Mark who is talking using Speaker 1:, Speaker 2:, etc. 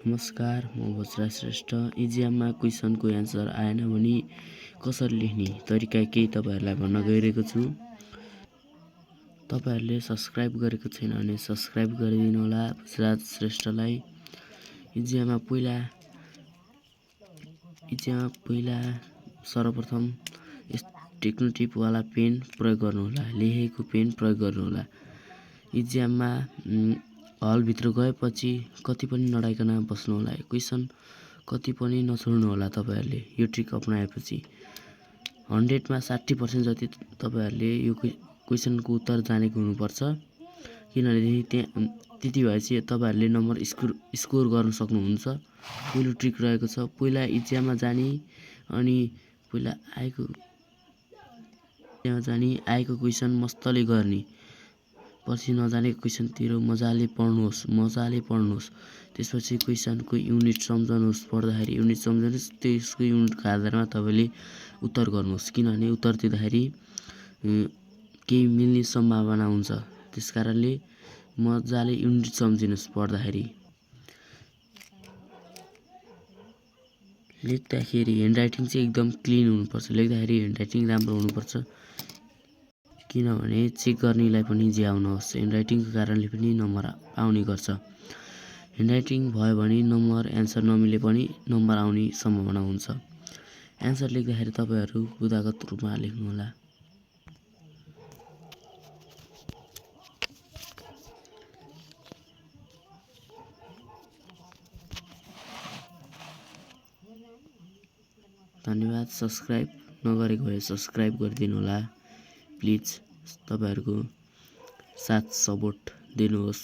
Speaker 1: नमस्कार, म वज्रा श्रेष्ठ। इक्जाममा क्वेसनको एन्सर आएन भने कसरी लेख्ने तरिका केही तपाईहरुलाई भन्न गइरहेको छु। तपाईहरुले सब्स्क्राइब गरेको छैन भने सब्स्क्राइब गरिदिनु होला वज्रा श्रेष्ठलाई। इक्जाममा पहिला सर्वप्रथम टेक्नो टिप वाला पेन प्रयोग गर्नु होला, लेखेको पेन प्रयोग गर्नु होला। इक्जाममा हल भित्र गएपछि कति पनि नडाइकन बस्नु होला। क्वेशन कति पनि नछोड्नु होला। तपाईहरुले यो ट्रिक अपनाएपछि 100 मा 60% जति तपाईहरुले यो क्वेशनको उत्तर जानेको हुनुपर्छ। किनभने त्यति भएपछि तपाईहरुले नम्बर स्कोर गर्न सक्नुहुन्छ। पहिलो ट्रिक रहेको छ, पहिला इक्जाममा जाने अनि पहिला आएको क्वेशन मस्तले गर्ने, पछि नजानेको क्वेशनतिर मजाले पढ्नुहोस्। त्यसपछि क्वेशनको युनिट सम्झनुहोस्, पढ्दाखेरि युनिट सम्झनुहोस्। त्यसको युनिटको आधारमा तपाईले उत्तर गर्नुहोस्। किनभने उत्तर दिँदाखेरि केही मिल्ने सम्भावना हुन्छ। त्यसकारणले मजाले युनिट सम्झिनुहोस् पढ्दाखेरि। लेख्दाखेरि ह्यान्डराइटिङ चाहिँ एकदम क्लिन हुनुपर्छ। लेख्दाखेरि ह्यान्डराइटिङ राम्रो हुनुपर्छ। किनभने चेक गर्नेलाई पनि ज्याउ नहोस्। ह्यान्डराइटिङको कारणले पनि नम्बर आउने गर्छ। ह्यान्डराइटिङ भयो भने नम्बर एन्सर नमिले पनि नम्बर आउने सम्भावना हुन्छ। एन्सर लेख्दाखेरि तपाईहरु बुदागत रूपमा लेख्नु होला। धन्यवाद। सब्स्क्राइब नगरेको भए सब्स्क्राइब गरिदिनु होला प्लिज। तपाईहरुको साथ सपोर्ट दिनुहोस्।